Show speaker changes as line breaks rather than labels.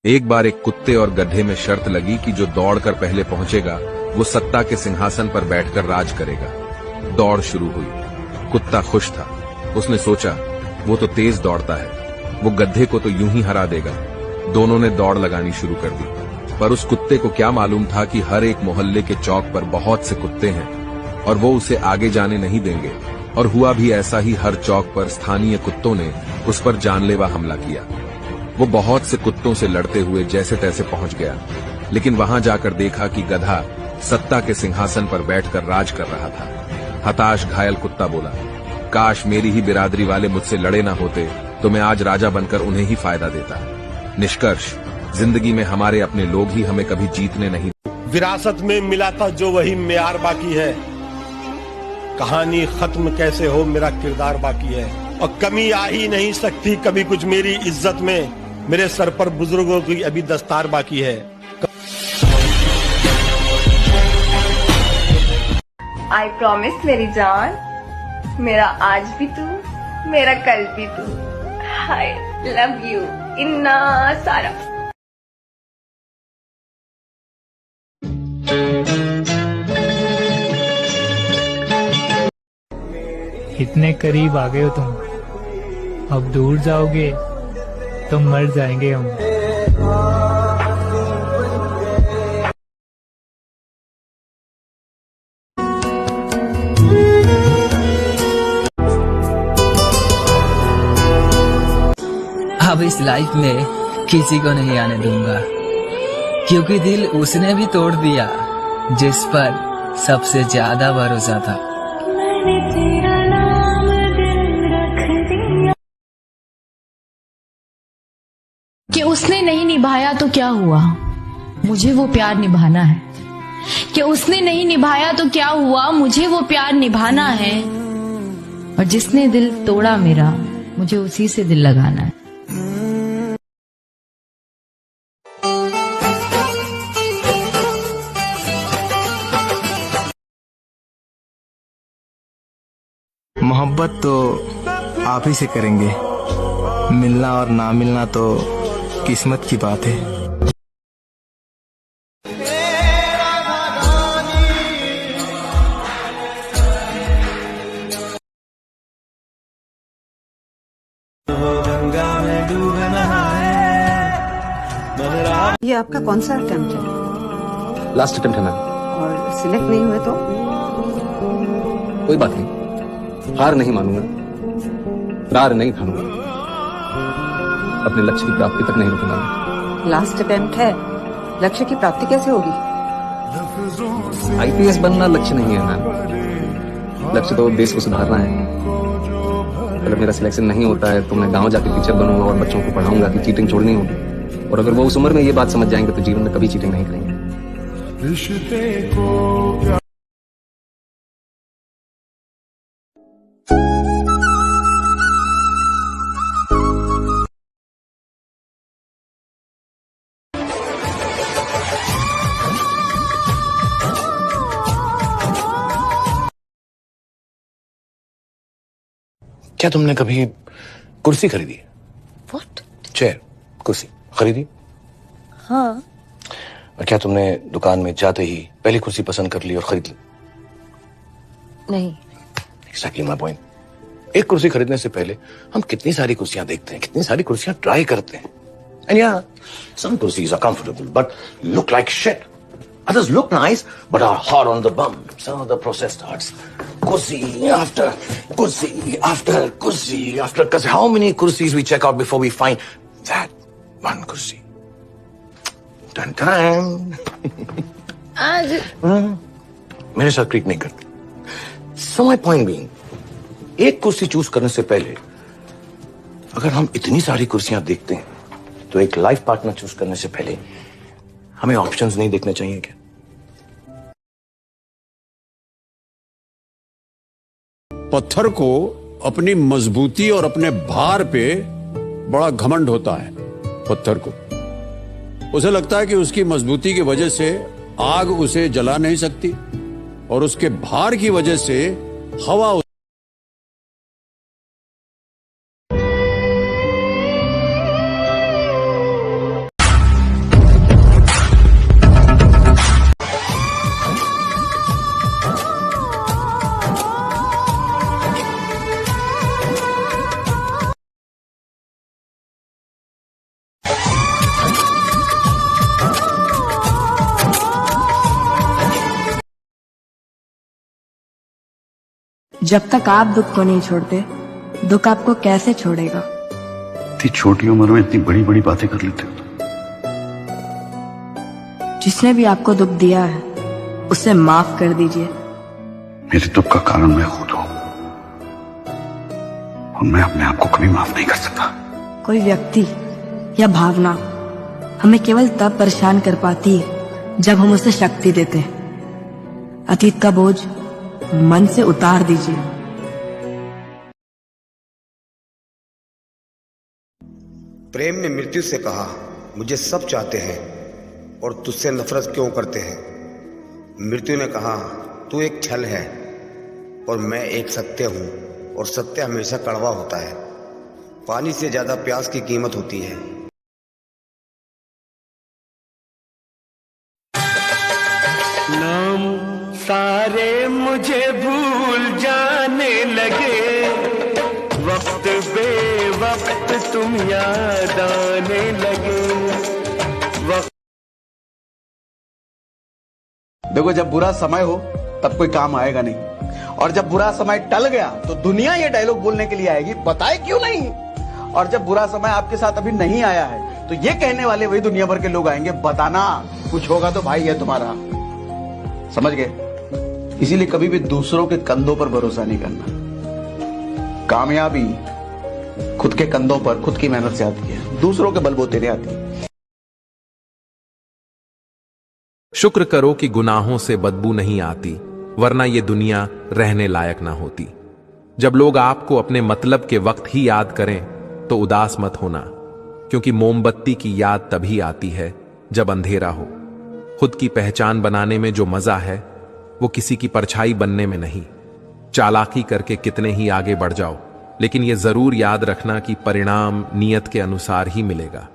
एक बार एक कुत्ते और गधे में शर्त लगी कि जो दौड़कर पहले पहुंचेगा वो सत्ता के सिंहासन पर बैठकर राज करेगा। दौड़ शुरू हुई। कुत्ता खुश था। उसने सोचा वो तो तेज दौड़ता है, वो गधे को तो यूं ही हरा देगा। दोनों ने दौड़ लगानी शुरू कर दी, पर उस कुत्ते को क्या मालूम था कि हर एक मोहल्ले के चौक पर बहुत से कुत्ते हैं और वो उसे आगे जाने नहीं देंगे। और हुआ भी ऐसा ही। हर चौक पर स्थानीय कुत्तों ने उस पर जानलेवा हमला किया। वो बहुत से कुत्तों से लड़ते हुए जैसे तैसे पहुंच गया, लेकिन वहां जाकर देखा कि गधा सत्ता के सिंहासन पर बैठकर राज कर रहा था। हताश घायल कुत्ता बोला, काश मेरी ही बिरादरी वाले मुझसे लड़े ना होते तो मैं आज राजा बनकर उन्हें ही फायदा देता। निष्कर्ष, जिंदगी में हमारे अपने लोग ही हमें कभी जीतने नहीं।
विरासत में मिला था जो वही म्यार बाकी है। कहानी खत्म कैसे हो मेरा किरदार बाकी है। और कमी आ ही नहीं सकती कभी कुछ मेरी इज्जत में। मेरे सर पर बुजुर्गों की अभी दस्तार बाकी है।
आई प्रॉमिस मेरी जान, मेरा आज भी तू, मेरा कल भी तू। आई लव यू इन्ना सारा।
इतने करीब आ गए हो तुम, अब दूर जाओगे तो मर जाएंगे हम।
अब इस लाइफ में किसी को नहीं आने दूंगा, क्योंकि दिल उसने भी तोड़ दिया जिस पर सबसे ज्यादा भरोसा था।
कि उसने नहीं निभाया तो क्या हुआ, मुझे वो प्यार निभाना है। कि उसने नहीं निभाया तो क्या हुआ, मुझे वो प्यार निभाना है। और जिसने दिल तोड़ा मेरा, मुझे उसी से दिल लगाना है।
मोहब्बत तो आप ही से करेंगे, मिलना और ना मिलना तो किस्मत की बात है।
ये आपका कौन सा अटेम्प्ट है?
लास्ट अटेम्प्ट है मैम।
और सिलेक्ट नहीं हुए तो?
कोई बात नहीं, हार नहीं मानूंगा, रार नहीं ठानूंगा, अपने लक्ष्य की प्राप्ति तक नहीं रुकूंगा।
लास्ट अटेम्प्ट है, लक्ष्य की प्राप्ति कैसे होगी?
आईपीएस बनना लक्ष्य नहीं है मैम, लक्ष्य तो देश को सुधारना है। अगर मेरा सिलेक्शन नहीं होता है तो मैं गांव जाके टीचर बनूंगा और बच्चों को पढ़ाऊंगा कि चीटिंग छोड़नी होगी। और अगर वो उस उम्र में ये बात समझ जाएंगे तो जीवन में कभी चीटिंग नहीं करेंगे।
क्या तुमने कभी कुर्सी खरीदी?
What?
चेयर, कुर्सी खरीदी?
हाँ।
और क्या तुमने दुकान में जाते ही पहली कुर्सी पसंद कर ली और खरीद ली?
नहीं।
Exactly my point. एक कुर्सी खरीदने से पहले हम कितनी सारी कुर्सियां देखते हैं, कितनी सारी कुर्सियां ट्राई करते हैं। And yeah, some kursis are comfortable but look like shit. Others look nice but are hard on the bum. So the process starts. Kursi after kursi after kursi after kursi. How many kursis we check out before we find that one kursi? Dun dun.
आज
मेरे साथ treat नहीं करते। So my point being, एक कुर्सी choose करने से पहले अगर हम इतनी सारी कुर्सियां देखते हैं तो एक लाइफ पार्टनर चूज करने से पहले हमें ऑप्शंस नहीं देखने चाहिए क्या?
पत्थर को अपनी मजबूती और अपने भार पे बड़ा घमंड होता है। पत्थर को उसे लगता है कि उसकी मजबूती की वजह से आग उसे जला नहीं सकती और उसके भार की वजह से हवा
जब तक आप दुख को नहीं छोड़ते, दुख आपको कैसे छोड़ेगा?
इतनी छोटी उम्र में इतनी बड़ी बड़ी बातें कर लेते हो।
जिसने भी आपको दुख दिया है उसे माफ कर दीजिए।
मेरे दुख का कारण मैं खुद हूं और मैं अपने आप को कभी माफ नहीं कर सकता।
कोई व्यक्ति या भावना हमें केवल तब परेशान कर पाती है जब हम उसे शक्ति देते हैं। अतीत का बोझ मन से उतार दीजिए।
प्रेम ने मृत्यु से कहा, मुझे सब चाहते हैं और तुझसे नफरत क्यों करते हैं? मृत्यु ने कहा, तू एक छल है और मैं एक सत्य हूं और सत्य हमेशा कड़वा होता है। पानी से ज्यादा प्यास की कीमत होती है।
नाम सारे मुझे भूल जाने लगे, वक्त बे वक्त तुम याद आने लगे।
देखो, जब बुरा समय हो तब कोई काम आएगा नहीं, और जब बुरा समय टल गया तो दुनिया ये डायलॉग बोलने के लिए आएगी, बताए क्यों नहीं। और जब बुरा समय आपके साथ अभी नहीं आया है तो ये कहने वाले वही दुनिया भर के लोग आएंगे, बताना कुछ होगा तो भाई है तुम्हारा। समझ गए? इसीलिए कभी भी दूसरों के कंधों पर भरोसा नहीं करना। कामयाबी खुद के कंधों पर खुद की मेहनत से आती है, दूसरों के बलबूते नहीं आती।
शुक्र करो कि गुनाहों से बदबू नहीं आती, वरना ये दुनिया रहने लायक ना होती। जब लोग आपको अपने मतलब के वक्त ही याद करें तो उदास मत होना, क्योंकि मोमबत्ती की याद तभी आती है जब अंधेरा हो। खुद की पहचान बनाने में जो मजा है वो किसी की परछाई बनने में नहीं। चालाकी करके कितने ही आगे बढ़ जाओ, लेकिन ये जरूर याद रखना कि परिणाम नियत के अनुसार ही मिलेगा।